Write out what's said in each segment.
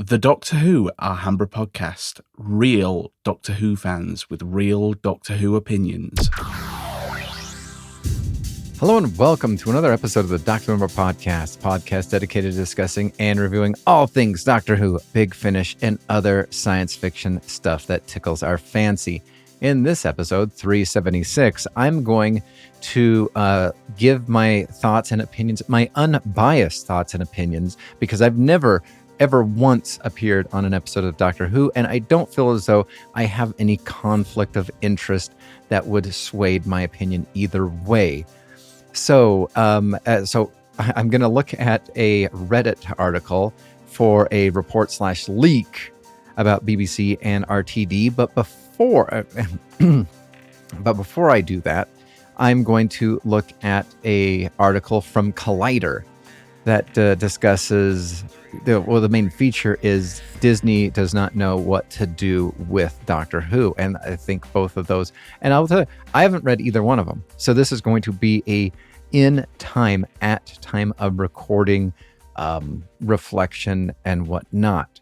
The Doctor Who Alhambra Podcast. Real Doctor Who fans with real Doctor Who opinions. Hello and welcome to another episode of the Doctor Who Alhambra podcast dedicated to discussing and reviewing all things Doctor Who, Big Finish, and other science fiction stuff that tickles our fancy. In this episode, 376, I'm going to give my thoughts and opinions, my unbiased thoughts and opinions, because I've never ever once appeared on an episode of Doctor Who, and I don't feel as though I have any conflict of interest that would sway my opinion either way. So I'm going to look at a Reddit article for a report/leak about BBC and RTD, but before I do that, I'm going to look at a article from Collider that discusses the main feature is Disney does not know what to do with Doctor Who, and I think both of those. And I'll tell you, I haven't read either one of them, so this is going to be a at time of recording reflection and whatnot.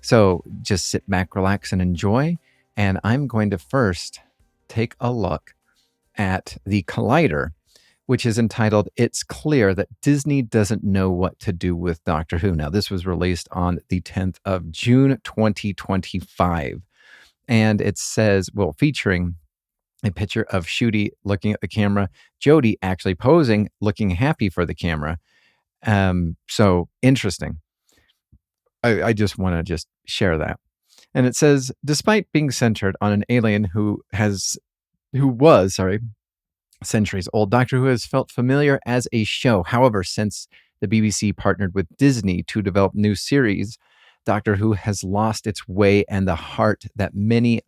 So just sit back, relax, and enjoy. And I'm going to first take a look at the Collider, which is entitled, "It's Clear That Disney Doesn't Know What to Do with Doctor Who." Now, this was released on the 10th of June, 2025. And it says, well, featuring a picture of Ncuti looking at the camera, Jodie actually posing, looking happy for the camera. So interesting. I just want to just share that. And it says, despite being centered on an alien who was centuries old, Doctor Who has felt familiar as a show. However, since the BBC partnered with Disney to develop new series, Doctor Who has lost its way, and the heart that made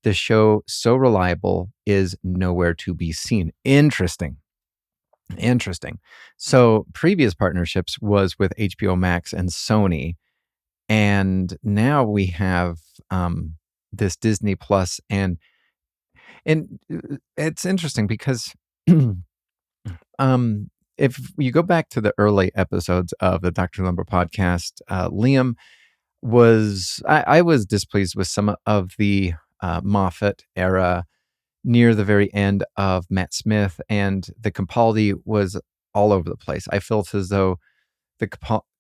the show so reliable is nowhere to be seen. Interesting. So previous partnerships was with HBO Max and Sony, and now we have this Disney Plus, and it's interesting because if you go back to the early episodes of the Doctor Who Alhambra podcast, Liam I was displeased with some of the Moffat era near the very end of Matt Smith, and the Capaldi was all over the place. I felt as though the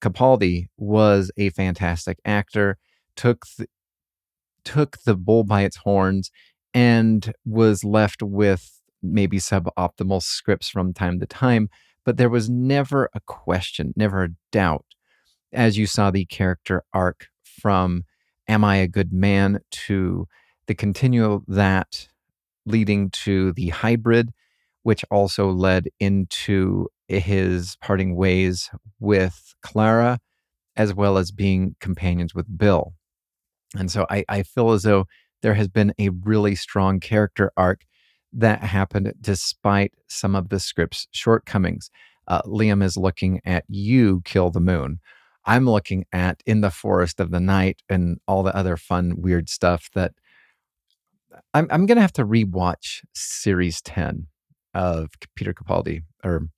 Capaldi was a fantastic actor, took the bull by its horns, and was left with maybe suboptimal scripts from time to time, but there was never a question, never a doubt, as you saw the character arc from Am I a Good Man to the continual that leading to the hybrid, which also led into his parting ways with Clara, as well as being companions with Bill. And so I feel as though there has been a really strong character arc that happened despite some of the script's shortcomings. Liam is looking at You Kill the Moon. I'm looking at In the Forest of the Night and all the other fun, weird stuff that I'm going to have to rewatch Series 10 of Peter Capaldi, or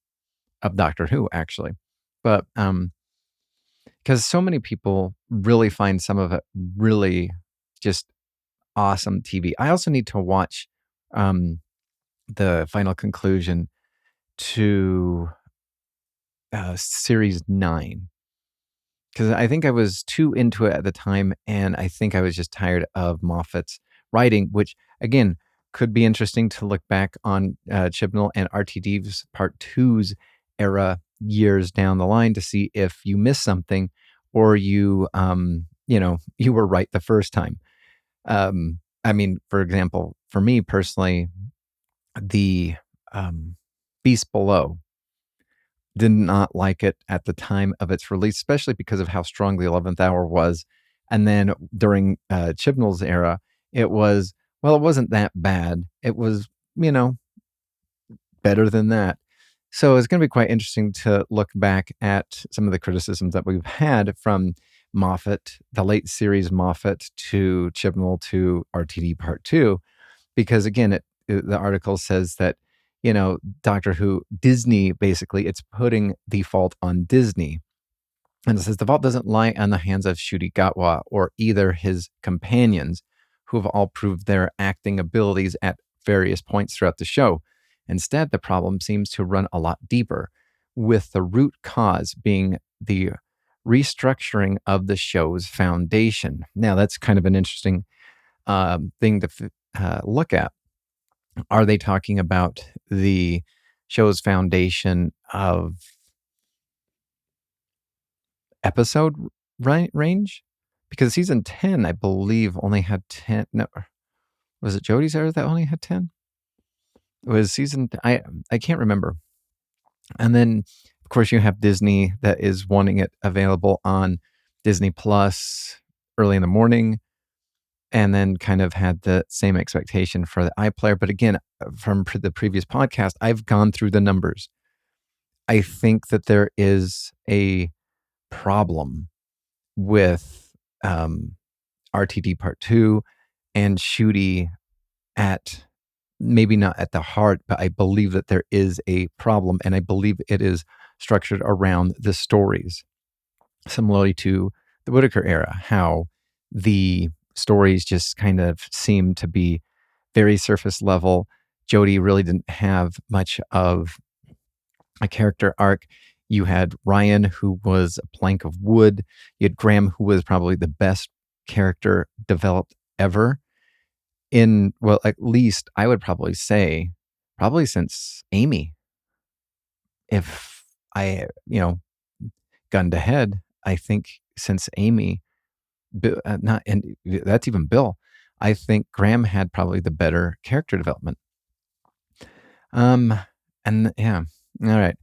of Doctor Who, actually. But because so many people really find some of it really just awesome TV. I also need to watch the final conclusion to Series 9, because I think I was too into it at the time, and I think I was just tired of Moffat's writing, which, again, could be interesting to look back on Chibnall and RTD's Part 2's era years down the line to see if you missed something or you were right the first time. I mean, for example, for me personally, the Beast Below, did not like it at the time of its release, especially because of how strong the 11th Hour was. And then during Chibnall's era, it wasn't that bad. It was, better than that. So it's going to be quite interesting to look back at some of the criticisms that we've had from Moffat, the late series Moffat, to Chibnall to RTD Part 2, because again, the article says that, Doctor Who, Disney, basically, it's putting the fault on Disney. And it says the vault doesn't lie on the hands of Ncuti Gatwa or either his companions, who have all proved their acting abilities at various points throughout the show. Instead, the problem seems to run a lot deeper, with the root cause being the restructuring of the show's foundation. Now, that's kind of an interesting thing to look at. Are they talking about the show's foundation of episode range? Because season 10, I believe, only had 10. No, was it Jodie's era that only had 10? It was season, I can't remember. And then, of course, you have Disney that is wanting it available on Disney Plus early in the morning, and then kind of had the same expectation for the iPlayer. But again, from the previous podcast, I've gone through the numbers. I think that there is a problem with RTD Part 2 and Ncuti at maybe not at the heart, but I believe that there is a problem, and I believe it is structured around the stories, similarly to the Whittaker era, how the stories just kind of seem to be very surface level. Jodie really didn't have much of a character arc. You had Ryan, who was a plank of wood. You had Graham, who was probably the best character developed ever. Well, at least I would probably say, probably since Amy. If I, gun to head, I think since Amy, and that's even Bill. I think Graham had probably the better character development. And yeah, all right.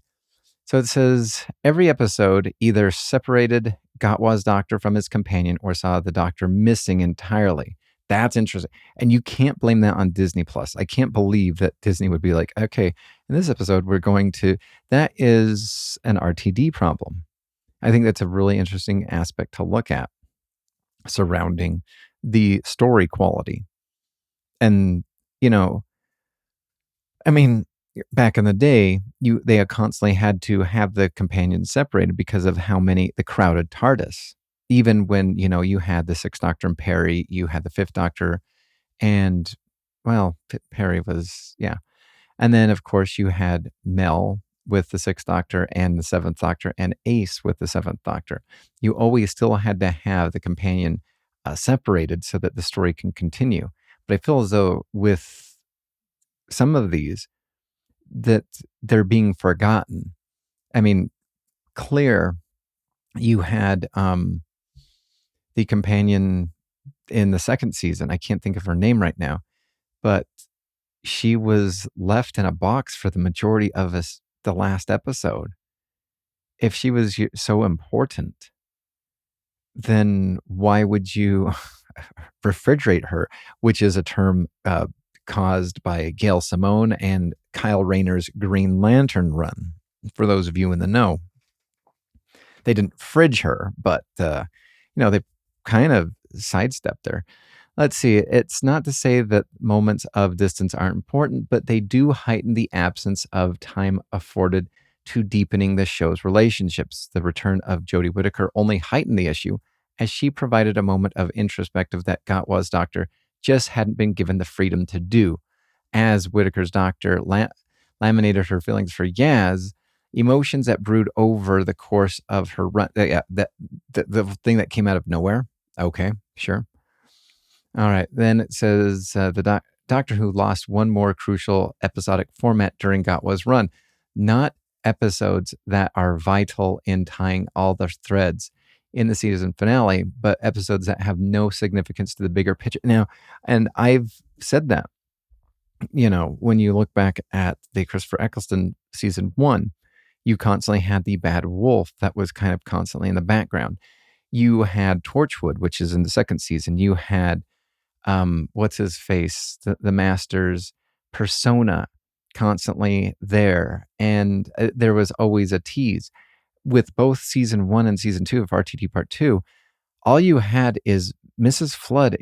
So it says every episode either separated Gatwa's doctor from his companion or saw the doctor missing entirely. That's interesting. And you can't blame that on Disney Plus. I can't believe that Disney would be like, okay, in this episode, that is an RTD problem. I think that's a really interesting aspect to look at surrounding the story quality. And, back in the day, they constantly had to have the companions separated because of the crowded TARDIS. Even when, you had the Sixth Doctor and Perry, you had the Fifth Doctor, and, well, Perry was, yeah. And then, of course, you had Mel with the Sixth Doctor and the Seventh Doctor, and Ace with the Seventh Doctor. You always still had to have the companion separated so that the story can continue. But I feel as though with some of these, that they're being forgotten. Claire, you had the companion in the second season. I can't think of her name right now, but she was left in a box for the majority of the last episode. If she was so important, then why would you refrigerate her, which is a term caused by Gail Simone and Kyle Rayner's Green Lantern run. For those of you in the know, they didn't fridge her, but they kind of sidestepped her. Let's see. It's not to say that moments of distance aren't important, but they do heighten the absence of time afforded to deepening the show's relationships. The return of Jodie Whittaker only heightened the issue, as she provided a moment of introspective that Gatwa's doctor just hadn't been given the freedom to do. As Whittaker's doctor laminated her feelings for Yaz, emotions that brewed over the course of her run. The thing that came out of nowhere. Okay, sure. All right. Then it says the Doctor Who lost one more crucial episodic format during Gatwa's run. Not episodes that are vital in tying all the threads in the season finale, but episodes that have no significance to the bigger picture. Now, and I've said that, when you look back at the Christopher Eccleston season 1, you constantly had the bad wolf that was kind of constantly in the background. You had Torchwood, which is in the second season. You had, what's his face? The Master's persona constantly there. And there was always a tease. With both season 1 and season 2 of RTD Part 2, all you had is Mrs. Flood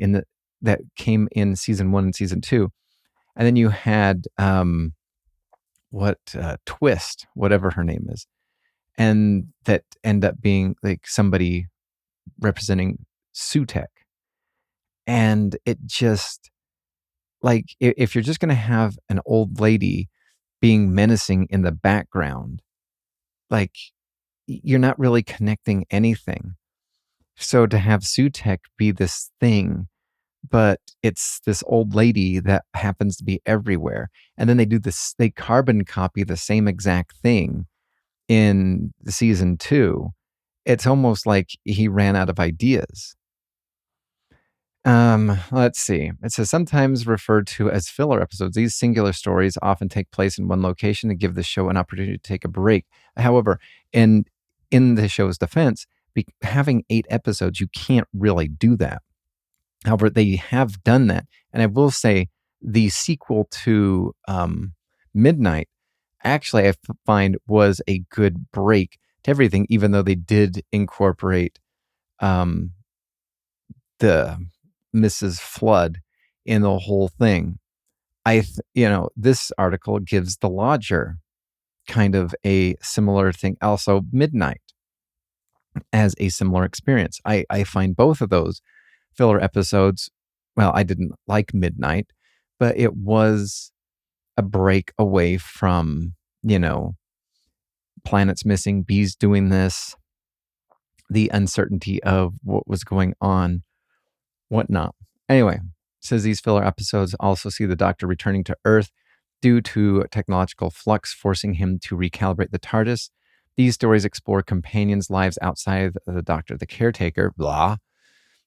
that came in season 1 and season 2. And then you had Twist, whatever her name is. and that end up being like somebody representing Sutek. And it just, like, if you're just going to have an old lady being menacing in the background, like, you're not really connecting anything. So to have Sutek be this thing, but it's this old lady that happens to be everywhere. And then they do this, they carbon copy the same exact thing in season 2. It's almost like he ran out of ideas. Let's see. It says sometimes referred to as filler episodes. These singular stories often take place in one location to give the show an opportunity to take a break. However, in the show's defense, having 8 episodes, you can't really do that. However, they have done that. And I will say the sequel to Midnight actually I find was a good break to everything, even though they did incorporate the Mrs. Flood in the whole thing. This article gives The Lodger kind of a similar thing. Also, Midnight as a similar experience. I find both of those filler episodes, well, I didn't like Midnight, but it was a break away from, planets missing, bees doing this, the uncertainty of what was going on, whatnot. Anyway, it says these filler episodes also see the Doctor returning to Earth due to technological flux, forcing him to recalibrate the TARDIS. These stories explore companions' lives outside of the Doctor, the caretaker, blah.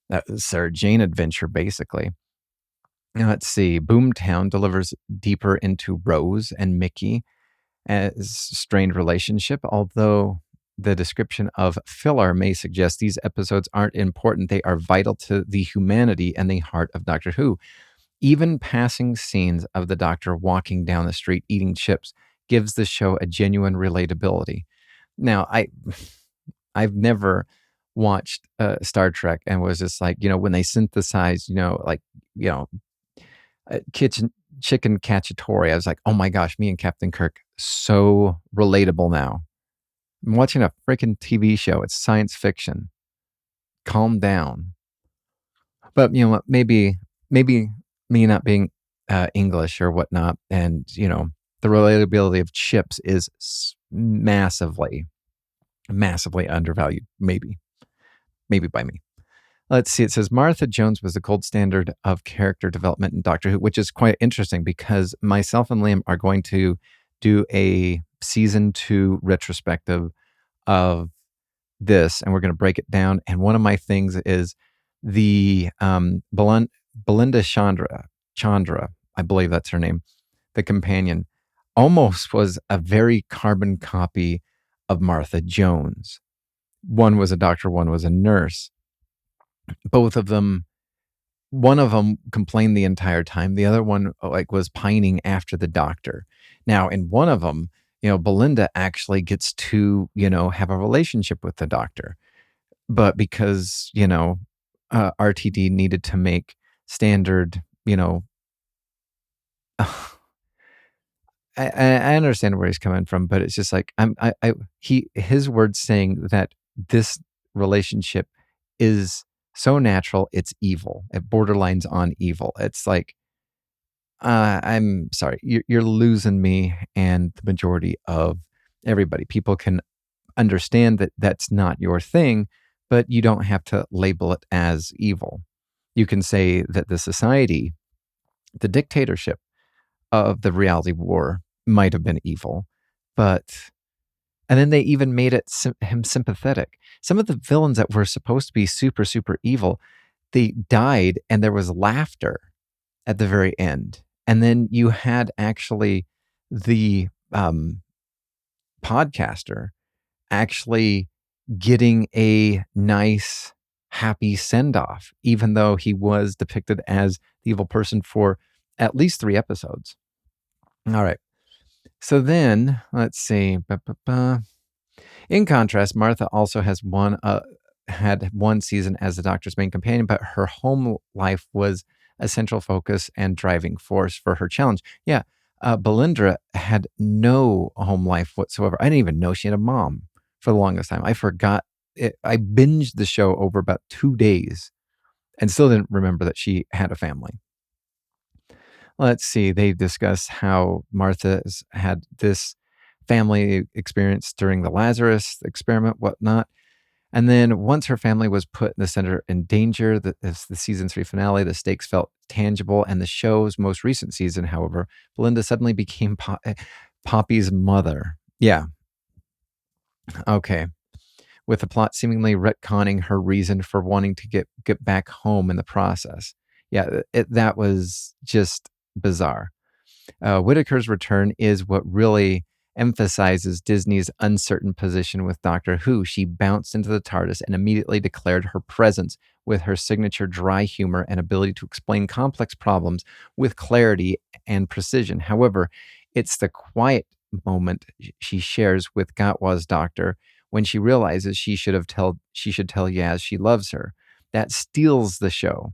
That was Sarah Jane adventure, basically. Now, let's see. Boomtown delivers deeper into Rose and Mickey as strained relationship, although the description of filler may suggest these episodes aren't important. They are vital to the humanity and the heart of Doctor Who. Even passing scenes of the Doctor walking down the street eating chips gives the show a genuine relatability. Now, I've never watched Star Trek and was just like, when they synthesized, chicken cacciatore, I was like, oh my gosh, me and Captain Kirk, so relatable now. I'm watching a freaking TV show. It's science fiction. Calm down. But you know what? Maybe me not being English or whatnot, and the relatability of chips is massively undervalued. Maybe by me. Let's see. It says Martha Jones was the gold standard of character development in Doctor Who, which is quite interesting because myself and Liam are going to do a season 2 retrospective of this, and we're going to break it down. And one of my things is the Belinda Chandra, I believe that's her name, the companion, almost was a very carbon copy of Martha Jones. One was a doctor, one was a nurse. Both of them, one of them complained the entire time. The other one was pining after the Doctor. Now, in one of them, Belinda actually gets to, have a relationship with the Doctor. But because, RTD needed to make standard, I understand where he's coming from, but it's just like his words saying that this relationship is so natural, it's evil. It borderlines on evil. It's like, I'm sorry, you're losing me and the majority of everybody. People can understand that that's not your thing, but you don't have to label it as evil. You can say that the society, the dictatorship of the reality war might have been evil, and then they even made him sympathetic. Some of the villains that were supposed to be super, super evil, they died and there was laughter at the very end. And then you had actually the podcaster actually getting a nice, happy send-off, even though he was depicted as the evil person for at least 3 episodes. All right. So then, let's see. In contrast, Martha also has had one season as the Doctor's main companion, but her home life was a central focus and driving force for her challenge. Yeah, Belinda had no home life whatsoever. I didn't even know she had a mom for the longest time. I forgot it. I binged the show over about 2 days and still didn't remember that she had a family. Let's see. They discuss how Martha's had this family experience during the Lazarus experiment, whatnot. And then once her family was put in the center in danger, as the season 3 finale, the stakes felt tangible. And the show's most recent season, however, Belinda suddenly became Poppy's mother. Yeah. Okay. With the plot seemingly retconning her reason for wanting to get back home in the process. Yeah, that was just bizarre. Whitaker's return is what really emphasizes Disney's uncertain position with Doctor Who. She bounced into the TARDIS and immediately declared her presence with her signature dry humor and ability to explain complex problems with clarity and precision. However, it's the quiet moment she shares with Gatwa's doctor when she realizes she should tell Yaz she loves her. That steals the show.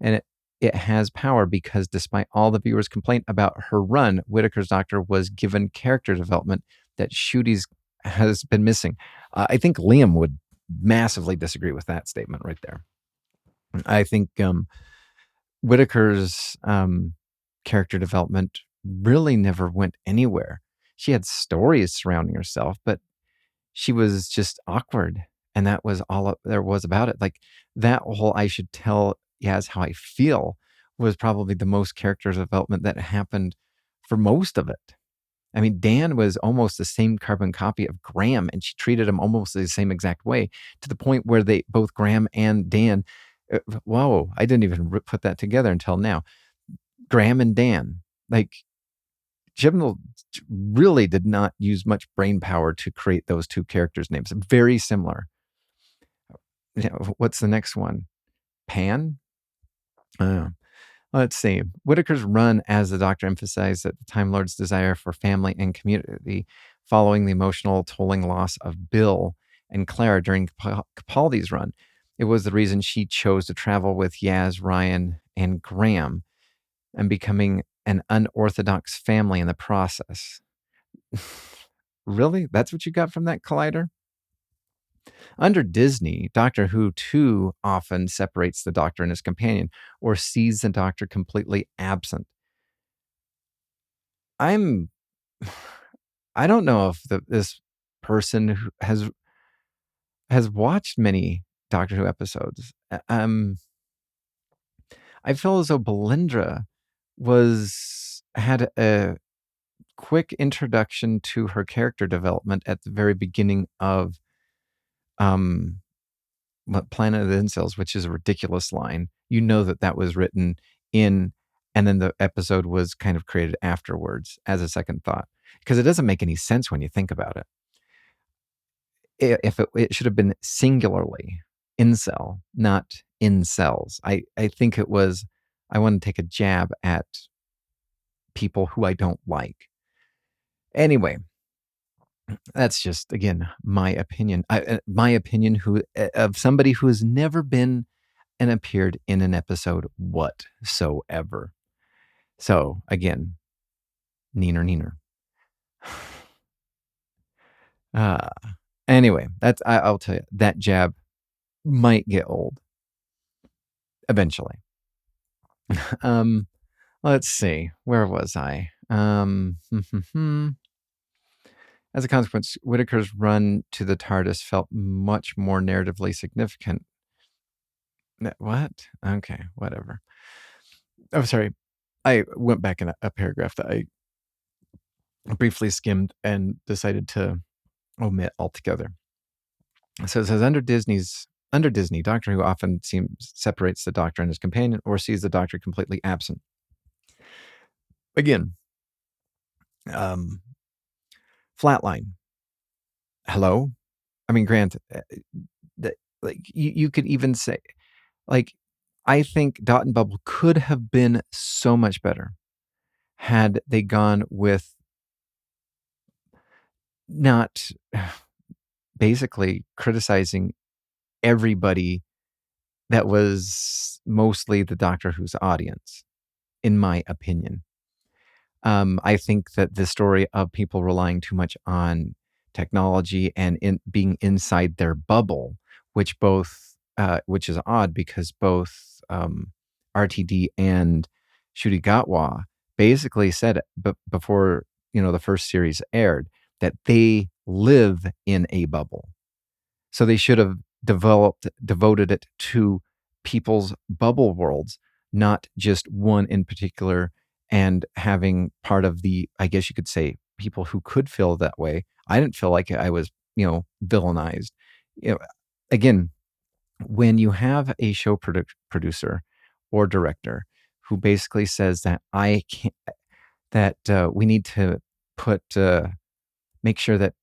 And it has power because despite all the viewers' complaint about her run, Whitaker's doctor was given character development that Ncuti's has been missing. I think Liam would massively disagree with that statement right there. I think Whitaker's character development really never went anywhere. She had stories surrounding herself, but she was just awkward. And that was all there was about it. Like that whole I should tell Yaz how I feel was probably the most character development that happened for most of it. I mean, Dan was almost the same carbon copy of Graham, and she treated him almost the same exact way to the point where both Graham and Dan, whoa, I didn't even put that together until now. Graham and Dan, like Chibnall really did not use much brain power to create those two characters' names. Very similar. What's the next one? Pan? Let's see. Whitaker's run as the Doctor emphasized that the Time Lord's desire for family and community following the emotional tolling loss of Bill and Clara during Capaldi's run. It was the reason she chose to travel with Yaz, Ryan, and Graham and becoming an unorthodox family in the process. Really? That's what you got from that collider? Under Disney, Doctor Who too often separates the Doctor and his companion or sees the Doctor completely absent. I don't know if this person who has watched many Doctor Who episodes. I feel as though Belinda had a quick introduction to her character development at the very beginning of Planet of the Incels, which is a ridiculous line. You know that was written in, and then the episode was kind of created afterwards as a second thought, because it doesn't make any sense when you think about it. If it should have been singularly incel, not incels. I think it was, I want to take a jab at people who I don't like. Anyway, that's just, again, my opinion. My opinion of somebody who has never been and appeared in an episode whatsoever. So, again, neener. Anyway, I'll tell you, that jab might get old eventually. Let's see. Where was I? As a consequence, Whitaker's run to the TARDIS felt much more narratively significant. What? Okay, whatever. Oh, sorry. I went back in a paragraph that I briefly skimmed and decided to omit altogether. So it says, under Disney, Doctor Who often separates the Doctor and his companion or sees the Doctor completely absent. Again, flatline. Hello? I mean, granted, like you could even say, like, I think Dot and Bubble could have been so much better had they gone with not basically criticizing everybody that was mostly the Doctor Who's audience, in my opinion. I think that the story of people relying too much on technology and being inside their bubble, which is odd because both RTD and Ncuti basically said before the first series aired that they live in a bubble. So they should have devoted it to people's bubble worlds, not just one in particular, and having part of the, I guess you could say, people who could feel that way. I didn't feel like I was, villainized. Again, when you have a show producer or director who basically says that I can't, that we need to make sure that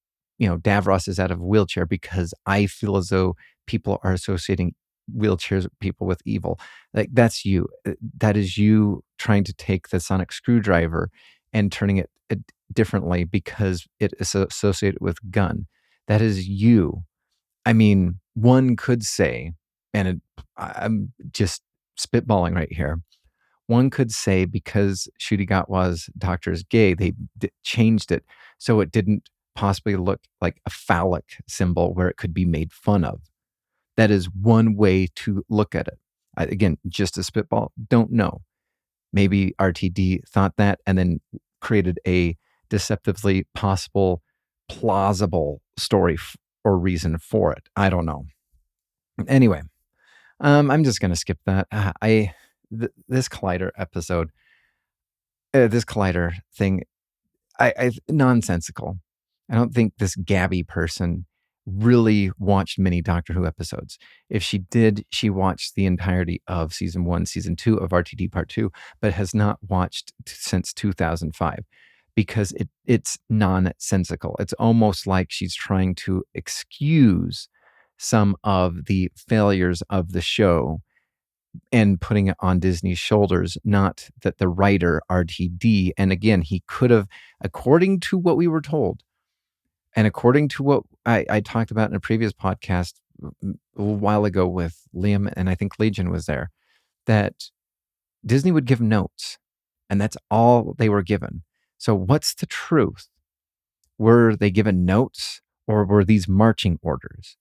Davros is out of a wheelchair because I feel as though people are associating wheelchairs people with evil. Like that's you. That is you trying to take the sonic screwdriver and turning it differently because it is associated with gun. That is you. I mean, one could say, and I'm just spitballing right here. One could say because Ncuti doctor is gay, they changed it so it didn't possibly look like a phallic symbol where it could be made fun of. That is one way to look at it. Again, just a spitball, don't know. Maybe RTD thought that and then created a deceptively possible, plausible story or reason for it. I don't know. Anyway, I'm just going to skip that. This Collider episode, this Collider thing, I nonsensical. I don't think this Gabby person really watched many Doctor Who episodes. If she did, she watched the entirety of season 1, season 2 of RTD Part 2, but has not watched since 2005 because it's nonsensical. It's almost like she's trying to excuse some of the failures of the show and putting it on Disney's shoulders, not that the writer, RTD, and again, he could have, according to what we were told, and according to what I talked about in a previous podcast a while ago with Liam, and I think Legion was there, that Disney would give notes, and that's all they were given. So what's the truth? Were they given notes, or were these marching orders?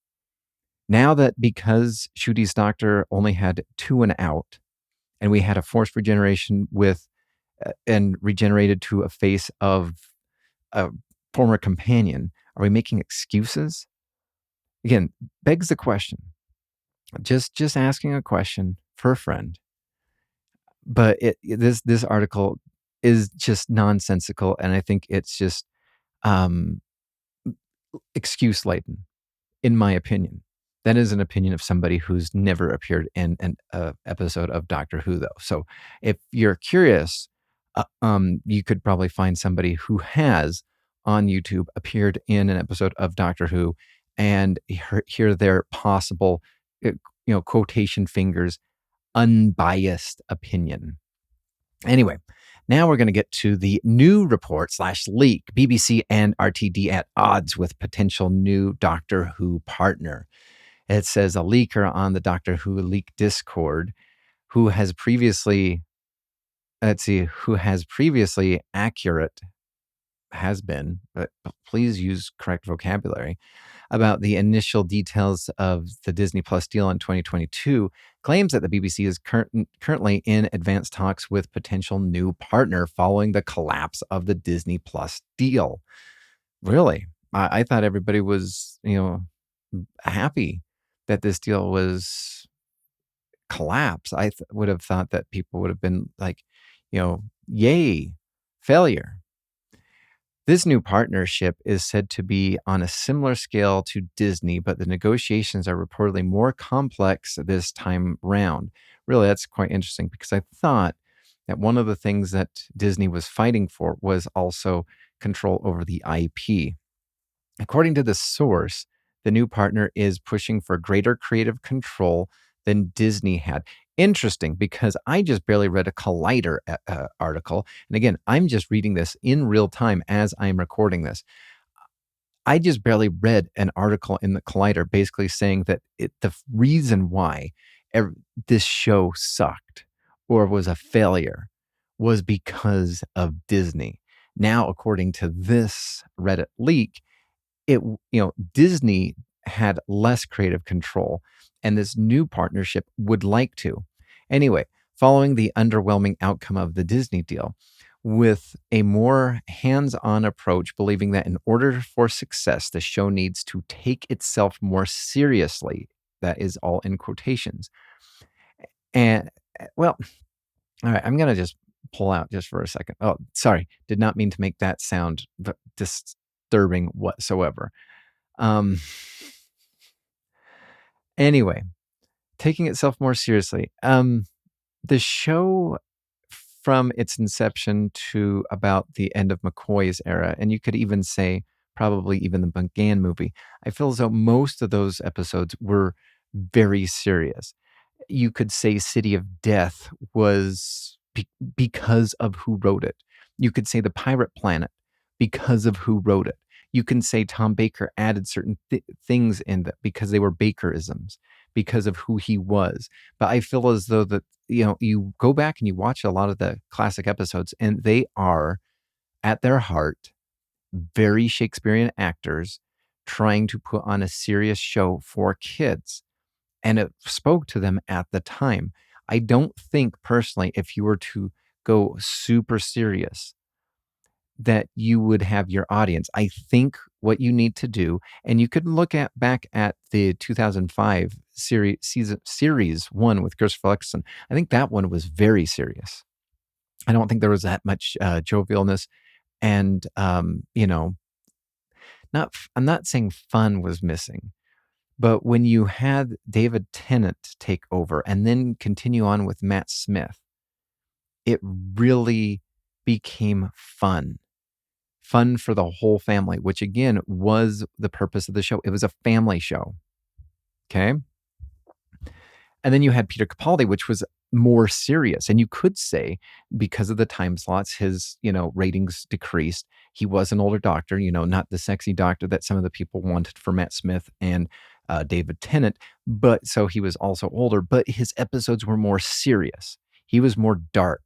Now that because Ncuti's doctor only had 2 and out, and we had a forced regeneration and regenerated to a face of a former companion, are we making excuses? Again, begs the question. Just asking a question for a friend. But this article is just nonsensical, and I think it's just excuse laden, in my opinion. That is an opinion of somebody who's never appeared in an episode of Doctor Who, though. So if you're curious, you could probably find somebody who has on YouTube appeared in an episode of Doctor Who and hear their possible, quotation fingers, unbiased opinion. Anyway, now we're going to get to the new report / leak. BBC and RTD at odds with potential new Doctor Who partner. It says a leaker on the Doctor Who leak Discord who has previously accurate, has been, but please use correct vocabulary, about the initial details of the Disney Plus deal in 2022, claims that the BBC is currently in advanced talks with potential new partner following the collapse of the Disney Plus deal. Really? I thought everybody was, happy that this deal was collapsed. I would have thought that people would have been like, yay, failure. This new partnership is said to be on a similar scale to Disney, but the negotiations are reportedly more complex this time round. Really, that's quite interesting because I thought that one of the things that Disney was fighting for was also control over the IP. According to the source, the new partner is pushing for greater creative control than Disney had. Interesting, because I just barely read a Collider article. And again, I'm just reading this in real time as I'm recording this. I just barely read an article in the Collider basically saying that the reason why this show sucked or was a failure was because of Disney. Now, according to this Reddit leak, Disney had less creative control, and this new partnership would like to. Anyway, following the underwhelming outcome of the Disney deal, with a more hands-on approach, believing that in order for success, the show needs to take itself more seriously. That is all in quotations. And well, all right, I'm going to just pull out just for a second. Oh, sorry. Did not mean to make that sound disturbing whatsoever. Anyway, taking itself more seriously. The show from its inception to about the end of McCoy's era, and you could even say probably even the McGann movie, I feel as though most of those episodes were very serious. You could say City of Death was because of who wrote it. You could say The Pirate Planet because of who wrote it. You can say Tom Baker added certain things in that because they were Bakerisms, because of who he was. But I feel as though that, you go back and you watch a lot of the classic episodes, and they are, at their heart, very Shakespearean actors trying to put on a serious show for kids. And it spoke to them at the time. I don't think personally, if you were to go super serious, that you would have your audience. I think what you need to do, and you could look back at the 2005 series one with Christopher Eccleston. I think that one was very serious. I don't think there was that much jovialness, and I'm not saying fun was missing, but when you had David Tennant take over and then continue on with Matt Smith, it really became fun for the whole family, which again was the purpose of the show. It was a family show. Okay. And then you had Peter Capaldi, which was more serious. And you could say because of the time slots, his, ratings decreased. He was an older doctor, not the sexy doctor that some of the people wanted for Matt Smith and David Tennant. But so he was also older, but his episodes were more serious. He was more dark.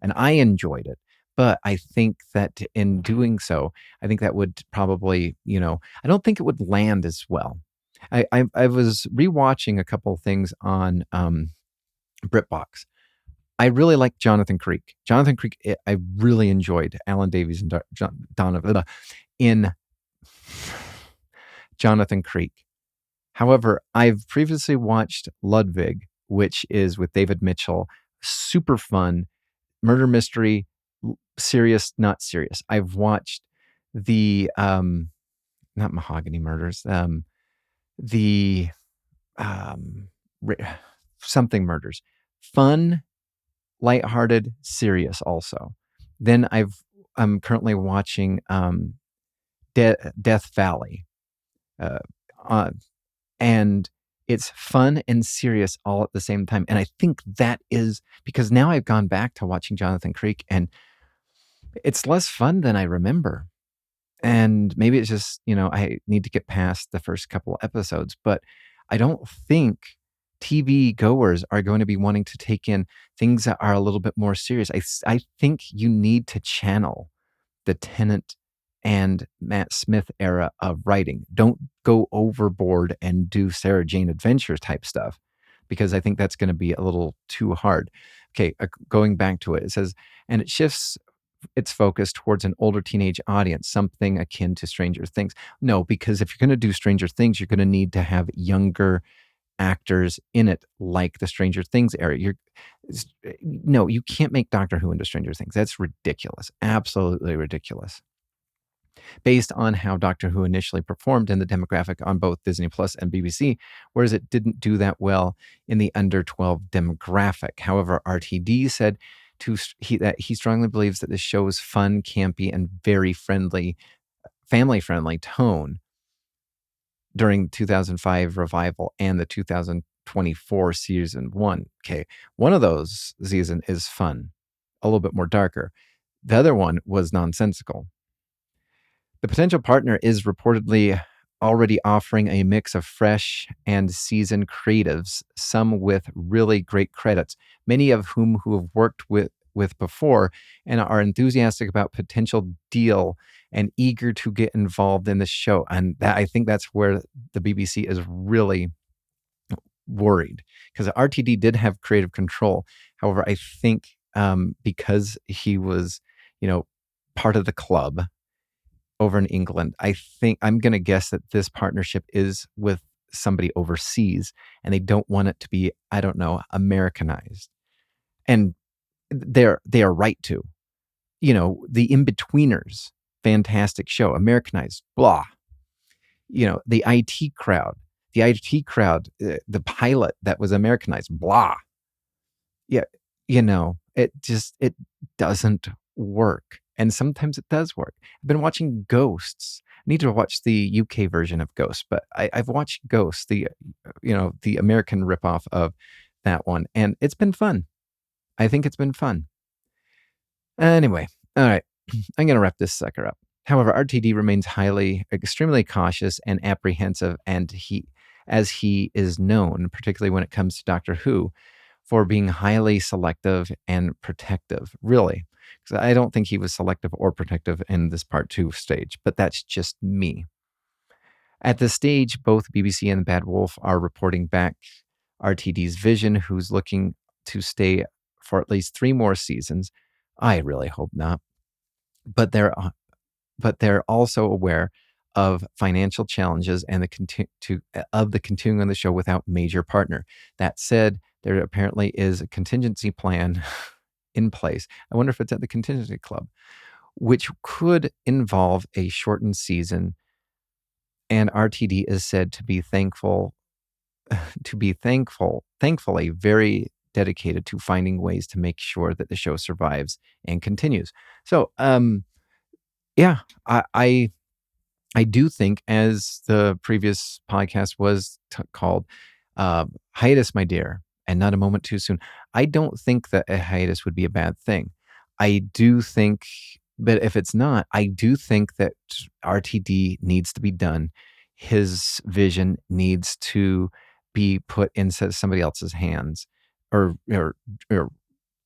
And I enjoyed it. But I think that in doing so, I think that would probably, I don't think it would land as well. I was rewatching a couple of things on BritBox. I really like Jonathan Creek. Jonathan Creek, I really enjoyed Alan Davies and Donovan in Jonathan Creek. However, I've previously watched Ludwig, which is with David Mitchell. Super fun, murder mystery, serious, not serious. I've watched the not Mahogany Murders, the something murders. Fun, lighthearted, serious also. Then I'm currently watching Death Valley. And it's fun and serious all at the same time. And I think that is because now I've gone back to watching Jonathan Creek and it's less fun than I remember. And maybe it's just, I need to get past the first couple episodes, but I don't think TV goers are going to be wanting to take in things that are a little bit more serious. I think you need to channel the Tennant and Matt Smith era of writing. Don't go overboard and do Sarah Jane Adventures type stuff, because I think that's going to be a little too hard. Okay, going back to it, it says, and it shifts its focus towards an older teenage audience, something akin to Stranger Things. No, because if you're going to do Stranger Things, you're going to need to have younger actors in it, like the Stranger Things era. No, you can't make Doctor Who into Stranger Things. That's ridiculous. Absolutely ridiculous. Based on how Doctor Who initially performed in the demographic on both Disney Plus and BBC, whereas it didn't do that well in the under 12 demographic. However, RTD said that he strongly believes that the show's fun, campy, and very friendly, family-friendly tone during the 2005 revival and the 2024 season one. Okay, one of those season is fun, a little bit more darker. The other one was nonsensical. The potential partner is reportedly already offering a mix of fresh and seasoned creatives, some with really great credits, many of whom who have worked with before and are enthusiastic about potential deal and eager to get involved in the show. And I think that's where the BBC is really worried, because RTD did have creative control. However, I think because he was, part of the club over in England, I think I'm going to guess that this partnership is with somebody overseas, and they don't want it to be, I don't know, Americanized. And they are right to. The In-Betweeners, fantastic show, Americanized, blah. The IT crowd, the pilot that was Americanized, blah. Yeah, it doesn't work. And sometimes it does work. I've been watching Ghosts. I need to watch the UK version of Ghosts, but I've watched Ghosts, the American ripoff of that one, and it's been fun. I think it's been fun. Anyway, all right, I'm going to wrap this sucker up. However, RTD remains extremely cautious and apprehensive, and he is known, particularly when it comes to Doctor Who, for being highly selective and protective, really. Because I don't think he was selective or protective in this part 2 stage, but that's just me. At this stage, both BBC and Bad Wolf are reporting back RTD's vision, who's looking to stay for at least 3 more seasons. I really hope not. But they're also aware of financial challenges and the continuing on the show without major partner. That said, there apparently is a contingency plan in place. I wonder if it's at the contingency club, which could involve a shortened season. And RTD is said to be thankfully very dedicated to finding ways to make sure that the show survives and continues. So, yeah, I do think, as the previous podcast was called, hiatus, my dear, and not a moment too soon. I don't think that a hiatus would be a bad thing. I do think, but if it's not, I do think that RTD needs to be done. His vision needs to be put into somebody else's hands, or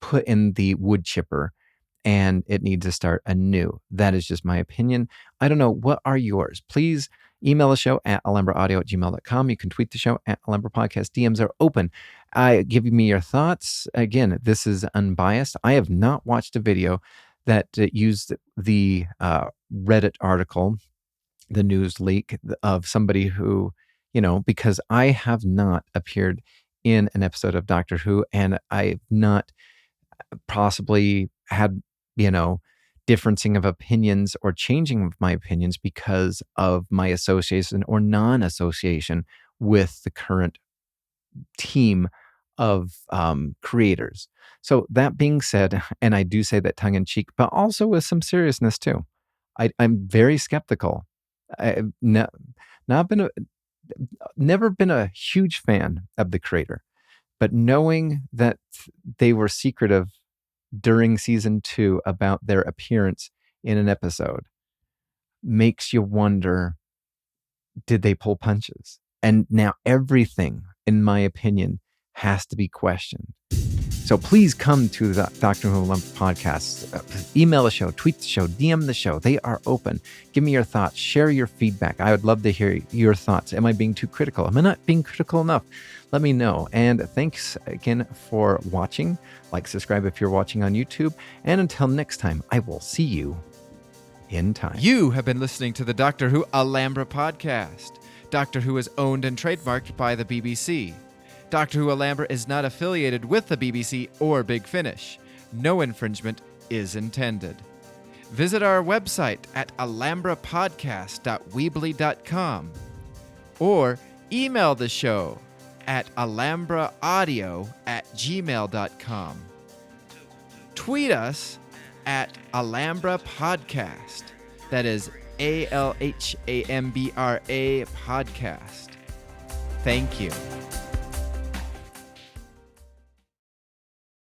put in the wood chipper, and it needs to start anew. That is just my opinion. I don't know. What are yours? Please email the show at alhambraaudio@gmail.com. You can tweet the show at Alhambra Podcast. DMs are open. Give me your thoughts. Again, this is unbiased. I have not watched a video that used the Reddit article, the news leak of somebody who, because I have not appeared in an episode of Doctor Who, and I've not possibly had, differencing of opinions or changing of my opinions because of my association or non-association with the current team of creators. So that being said, and I do say that tongue in cheek, but also with some seriousness too, I'm very skeptical. I've never been a huge fan of the creator, but knowing that they were secretive during season 2 about their appearance in an episode makes you wonder, did they pull punches? And now everything, in my opinion, has to be questioned. So please come to the Doctor Who Alhambra Podcast. Email the show, tweet the show, DM the show. They are open. Give me your thoughts. Share your feedback. I would love to hear your thoughts. Am I being too critical? Am I not being critical enough? Let me know. And thanks again for watching. Like, subscribe if you're watching on YouTube. And until next time, I will see you in time. You have been listening to the Doctor Who Alhambra Podcast. Doctor Who is owned and trademarked by the BBC. Doctor Who Alhambra is not affiliated with the BBC or Big Finish. No infringement is intended. Visit our website at alhambrapodcast.weebly.com or email the show at alhambraaudio@gmail.com. Tweet us at Alhambra Podcast. That is ALHAMBRA Podcast. Thank you.